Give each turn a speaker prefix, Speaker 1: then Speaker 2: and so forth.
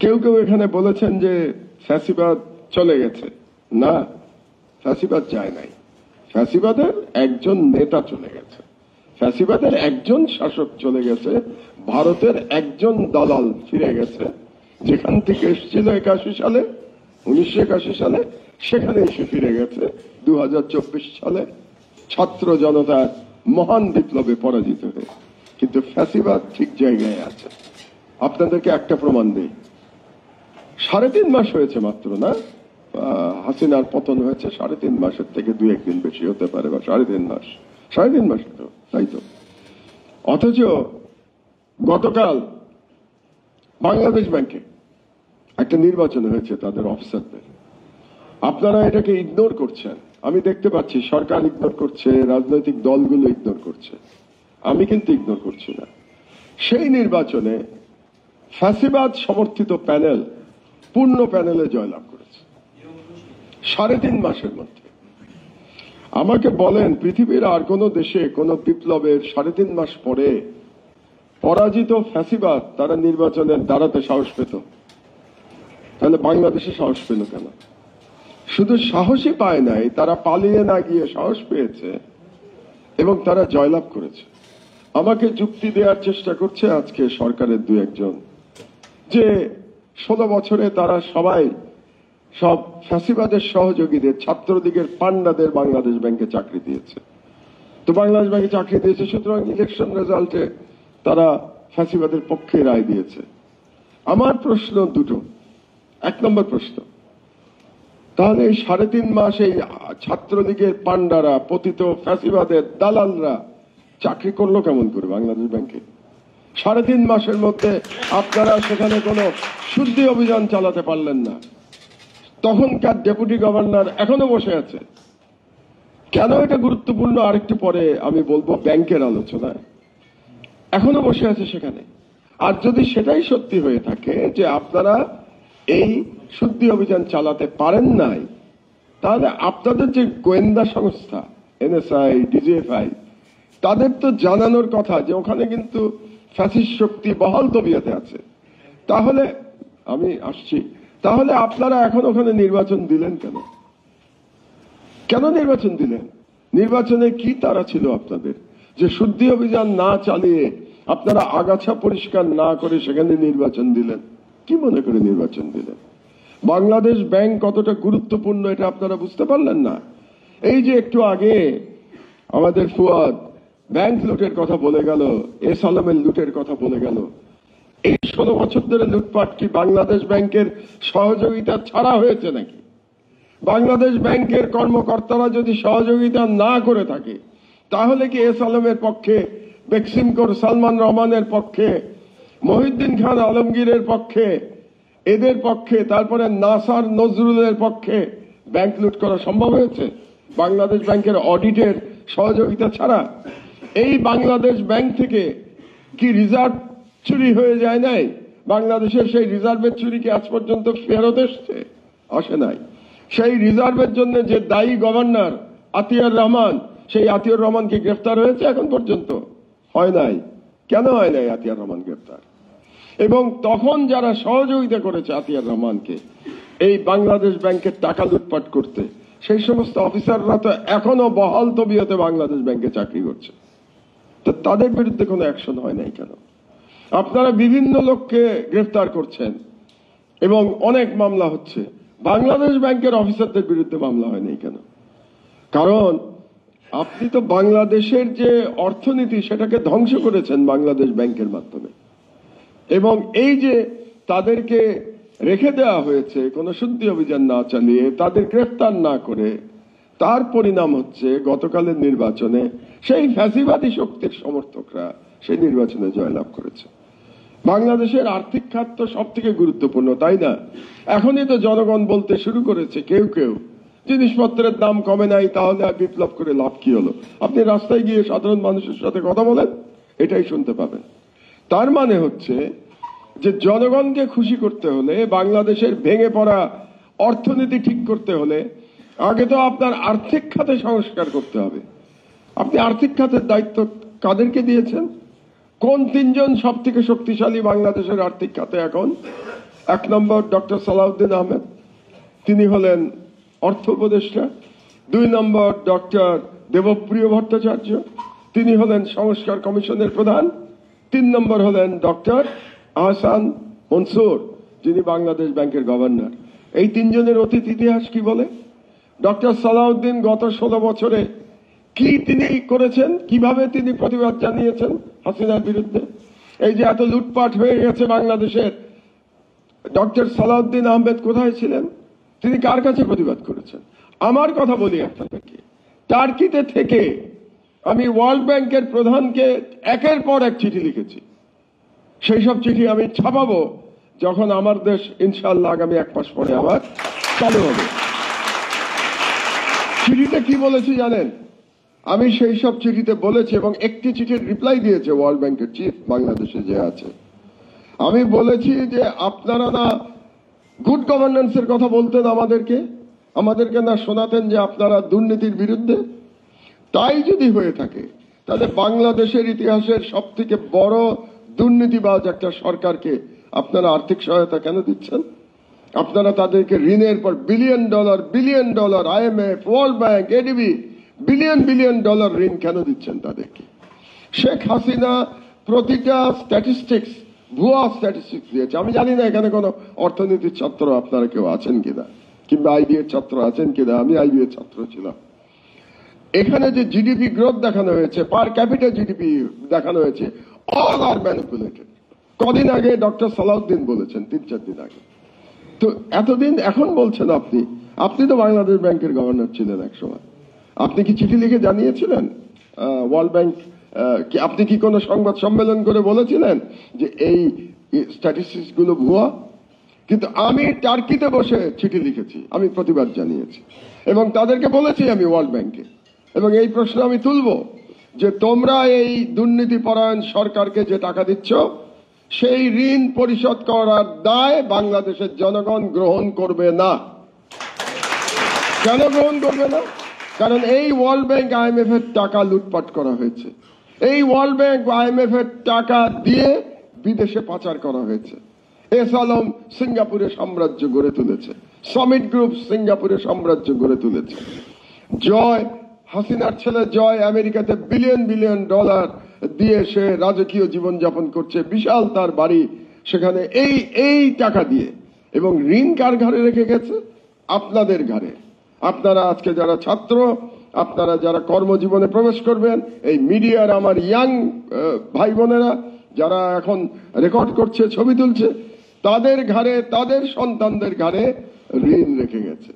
Speaker 1: কেউ কেউ এখানে বলেছেন যে ফ্যাসিবাদ চলে গেছে। না, ফ্যাসিবাদ যায় নাই। ফ্যাসিবাদের একজন নেতা চলে গেছে, ফ্যাসিবাদের একজন শাসক চলে গেছে, ভারতের একজন দালাল ফিরে গেছে, যেখান থেকে এসেছিল 81 সালে, 1981 সালে, সেখানে এসে ফিরে গেছে 2024 সালে ছাত্র জনতার মহান বিপ্লবে পরাজিত হয়ে। কিন্তু ফ্যাসিবাদ ঠিক জায়গায় আছে। আপনাদেরকে একটা প্রমাণ দিই। 3.5 মাস হয়েছে মাত্র, না? হাসিনার পতন হয়েছে 3.5 মাসের থেকে 2-1 দিন বেশি হতে পারে, বা 3.5 মাস, 3.5 মাস তো, তাই তো। অথচ গতকাল বাংলাদেশ ব্যাংকে একটা নির্বাচন হয়েছে তাদের অফিসারদের। আপনারা এটাকে ইগনোর করছেন, আমি দেখতে পাচ্ছি। সরকার ইগনোর করছে, রাজনৈতিক দলগুলো ইগনোর করছে, আমি কিন্তু ইগনোর করছি না। সেই নির্বাচনে ফ্যাসিবাদ সমর্থিত প্যানেল পূর্ণ প্যানেলে জয়লাভ করেছে 3.5 মাসের মধ্যে। আমাকে বলেন, পৃথিবীর আর কোন দেশে কোন বিপ্লবের 3.5 মাস পরে পরাজিত ফ্যাসিবাদ তারা নির্বাচনে দাঁড়াতে সাহস পেত? তাহলে বাংলাদেশে সাহস পেল কেন? শুধু সাহসই পায় নাই, তারা পালিয়ে না গিয়ে সাহস পেয়েছে এবং তারা জয়লাভ করেছে। আমাকে যুক্তি দেওয়ার চেষ্টা করছে আজকে সরকারের 2-1 জন যে 16 বছরে তারা সবাই সব ফ্যাসিবাদের সহযোগীদের, ছাত্রলীগের পান্ডাদের বাংলাদেশ ব্যাংকে চাকরি দিয়েছে। তো বাংলাদেশ ব্যাংকে চাকরি দিয়েছে, সুতরাং ইলেকশন রেজাল্টে তারা ফ্যাসিবাদের পক্ষে রায় দিয়েছে। আমার প্রশ্ন দুটো। 1 নম্বর প্রশ্ন, তাহলে এই 3.5 মাস এই ছাত্রলীগের পান্ডারা, পতিত ফ্যাসিবাদের দালালরা চাকরি করলো কেমন করে বাংলাদেশ ব্যাংকে? 3.5 মাসের মধ্যে আপনারা সেখানে কোনো শুদ্ধি অভিযান চালাতে পারলেন না। তখনকার ডেপুটি গভর্নর এখনো বসে আছে। কেন এটা গুরুত্বপূর্ণ আরেকটু পরে আমি বলবো ব্যাংকের আলোচনায়। এখনো বসে আছে সেখানে। আর যদি সেটাই সত্যি হয়ে থাকে যে আপনারা এই শুদ্ধি অভিযান চালাতে পারেন নাই, তাহলে আপনাদের যে গোয়েন্দা সংস্থা এনএসআই, ডিজিএফআই, তাদের তো জানানোর কথা যে ওখানে কিন্তু ফ্যাসিস্ট শক্তি বহাল তবিয়তে আছে। তাহলে আমি আসছি, তাহলে আপনারা এখন ওখানে নির্বাচন দিলেন কেন? কেন নির্বাচন দিলেন? নির্বাচনে কি তারা ছিল আপনাদের যে শুদ্ধি অভিযান না চালিয়ে আপনারা আগাছা পরিষ্কার না করে সেখানে নির্বাচন দিলেন? কি মনে করে নির্বাচন দিলেন? বাংলাদেশ ব্যাংক কতটা গুরুত্বপূর্ণ এটা আপনারা বুঝতে পারলেন না? এই যে একটু আগে আমাদের ফুয়াদ ব্যাংক লুটের কথা বলে গেল, এস আলমের লুটের কথা বলে গেল। এই 16 বছর ধরে লুটপাট কি বাংলাদেশ ব্যাংকের সহযোগিতা ছাড়া হয়েছে নাকি? বাংলাদেশ ব্যাংকের কর্মকর্তারা যদি সহযোগিতা না করে থাকে, তাহলে কি এস আলমের পক্ষে, বেক্সিম কোর সালমান রহমানের পক্ষে, মহিউদ্দিন খান আলমগীরের পক্ষে, এদের পক্ষে, তারপরে নাসার নজরুলের পক্ষে ব্যাংক লুট করা সম্ভব হয়েছে বাংলাদেশ ব্যাংকের অডিটের সহযোগিতা ছাড়া? এই বাংলাদেশ ব্যাংক থেকে কি রিজার্ভ চুরি হয়ে যায় নাই? বাংলাদেশের সেই রিজার্ভের চুরি কি আজ পর্যন্ত ফেরত এসছে? আসে নাই। সেই রিজার্ভের জন্য যে দায়ী গভর্নর আতিয়ার রহমান, সেই আতিয়ার রহমান কি গ্রেফতার হয়েছে এখন পর্যন্ত? হয় নাই। কেন হয় নাই আতিয়ার রহমান গ্রেফতার? এবং তখন যারা সহযোগিতা করেছে আতিয়ার রহমানকে এই বাংলাদেশ ব্যাংকের টাকা লুটপাট করতে, সেই সমস্ত অফিসাররা তো এখনো বহাল তবিয়তে বাংলাদেশ ব্যাংকে চাকরি করছে। তো তাদের বিরুদ্ধে কোনো অ্যাকশন হয় নাই কেন? আপনারা বিভিন্ন লোককে গ্রেফতার করছেন এবং অনেক মামলা হচ্ছে, বাংলাদেশ ব্যাংকের অফিসারদের বিরুদ্ধে মামলা হয় নাই কেন? কারণ আপনি তো বাংলাদেশের যে অর্থনীতি সেটাকে ধ্বংস করেছেন বাংলাদেশ ব্যাংকের মাধ্যমে। এবং এই যে তাদেরকে রেখে দেওয়া হয়েছে কোনো শুদ্ধি অভিযান না চালিয়ে, তাদের গ্রেফতার না করে, তার পরিণাম হচ্ছে গতকালের নির্বাচনে সেই ফ্যাসিবাদী শক্তির সমর্থকরা সেই নির্বাচনে জয়লাভ করেছে। বাংলাদেশের আর্থিক খাত তো সব থেকে গুরুত্বপূর্ণ, তাই না? এখনই তো জনগণ বলতে শুরু করেছে কেউ কেউ, জিনিসপত্রের দাম কমে নাই, তাহলে আর বিপ্লব করে লাভ কি হলো? আপনি রাস্তায় গিয়ে সাধারণ মানুষের সাথে কথা বলেন, এটাই শুনতে পাবেন। তার মানে হচ্ছে যে জনগণকে খুশি করতে হলে, বাংলাদেশের ভেঙে পড়া অর্থনীতি ঠিক করতে হলে আগে তো আপনার আর্থিক খাতে সংস্কার করতে হবে। আপনি আর্থিক খাতের দায়িত্ব কাদেরকে দিয়েছেন? কোন 3 জন সব থেকে শক্তিশালী বাংলাদেশের আর্থিক খাতে এখন? এক নম্বর ডক্টর সালাউদ্দিন আহমেদ, তিনি হলেন অর্থ উপদেষ্টা। 2 নম্বর ডক্টর দেবপ্রিয় ভট্টাচার্য, তিনি হলেন সংস্কার কমিশনের প্রধান। 3 নম্বর হলেন ডক্টর আহসান মনসুর, যিনি বাংলাদেশ ব্যাংকের গভর্নর। এই 3 জনের অতীত ইতিহাস কি বলে? ডক্টর সালাউদ্দিন গত 16 বছরে কি তিনি করেছেন, কিভাবে তিনি প্রতিবাদ জানিয়েছেন হাসিনার বিরুদ্ধে? এই যে এত লুটপাট হয়ে গেছে বাংলাদেশের, ডক্টর সালাউদ্দিন আহমেদ কোথায় ছিলেন? তিনি কার কাছে প্রতিবাদ করেছেন? আমার কথা বলি আপনাদেরকে, টার্কিতে থেকে আমি ওয়ার্ল্ড ব্যাংকের প্রধানকে একের পর এক চিঠি লিখেছি। সেই সব চিঠি আমি ছাপাবো যখন আমার দেশ ইনশাআল্লাহ আগামী 1 মাস পরে আবার চালু হবে। চিঠিতে কি বলেছি জানেন? আমি সেই সব চিঠিতে বলেছি, এবং একটি চিঠির রিপ্লাই দিয়েছে ওয়ার্ল্ড ব্যাংকের চিফ বাংলাদেশে যে আছে। আমি বলেছি যে আপনারা না গুড গভর্নেন্সের কথা বলতেন আমাদেরকে না শোনাতেন যে আপনারা দুর্নীতির বিরুদ্ধে। তাই যদি হয়ে থাকে তাহলে বাংলাদেশের ইতিহাসের সব থেকে বড় দুর্নীতিবাজ একটা সরকারকে আপনারা আর্থিক সহায়তা কেন দিচ্ছেন? আপনারা তাদেরকে ঋণের পর billion dollar IMF, world bank, ADB billion dollar ঋণ কেন দিচ্ছেন তাদেরকে? শেখ হাসিনা প্রতিটা স্ট্যাটিস্টিক্স ভুয়া স্ট্যাটিস্টিক্স দিয়েছে। আমি জানি না এখানে কোনো অর্থনীতির ছাত্র আপনারা কেউ আছেন কিনা, কিংবা IB এর ছাত্র আছেন কিনা। আমি IB এর ছাত্র ছিলাম। এখানে যে জিডিপি গ্রোথ দেখানো হয়েছে, পার ক্যাপিটা জিডিপি দেখানো হয়েছে, অল আর ম্যানিপুলেটেড। কদিন আগে ডক্টর সালাউদ্দিন বলেছেন, 3-4 দিন আগে। তো এতদিন এখন বলছেন আপনি তো বাংলাদেশ ব্যাংকের গভর্নর ছিলেন এক সময়। আপনি কি চিঠি লিখে জানিয়েছিলেন ওয়ার্ল্ড ব্যাংক? আপনি কি কোনো সংবাদ সম্মেলন করে বলেছিলেন যে এই স্ট্যাটিস্টিক্স গুলো ভুয়া? কিন্তু আমি টার্কিতে বসে চিঠি লিখেছি, আমি প্রতিবাদ জানিয়েছি, এবং তাদেরকে বলেছি আমি ওয়ার্ল্ড ব্যাংকে, এবং এই প্রশ্ন আমি তুলব যে তোমরা এই দুর্নীতিপরায়ণ সরকারকে যে টাকা দিচ্ছ, সেই ঋণ পরিশোধ করার দায় বাংলাদেশের জনগণ গ্রহণ করবে না। কেন গ্রহণ করবে না? কারণ এই ওয়ার্ল্ড ব্যাংক IMF এর টাকা লুটপাট করা হয়েছে। এই ওয়ার্ল্ড ব্যাংক IMF এর টাকা দিয়ে বিদেশে পাচার করা হয়েছে। এস আলম সিঙ্গাপুরে সাম্রাজ্য গড়ে তুলেছে, সমিট গ্রুপ সিঙ্গাপুরে সাম্রাজ্য গড়ে তুলেছে, জয় হাসিনার ছেলে জয় আমেরিকাতে বিলিয়ন ডলার দিয়ে সে রাজকীয় জীবনযাপন করছে, বিশাল তার বাড়ি সেখানে এই টাকা দিয়ে। এবং ঋণ কার ঘাড়ে রেখে গেছে? আপনাদের ঘাড়ে। আপনারা আজকে যারা ছাত্র, আপনারা যারা কর্মজীবনে প্রবেশ করবেন, এই মিডিয়ার আমার ইয়াং ভাই বোনেরা যারা এখন রেকর্ড করছে, ছবি তুলছে, তাদের ঘাড়ে, তাদের সন্তানদের ঘাড়ে ঋণ রেখে গেছে।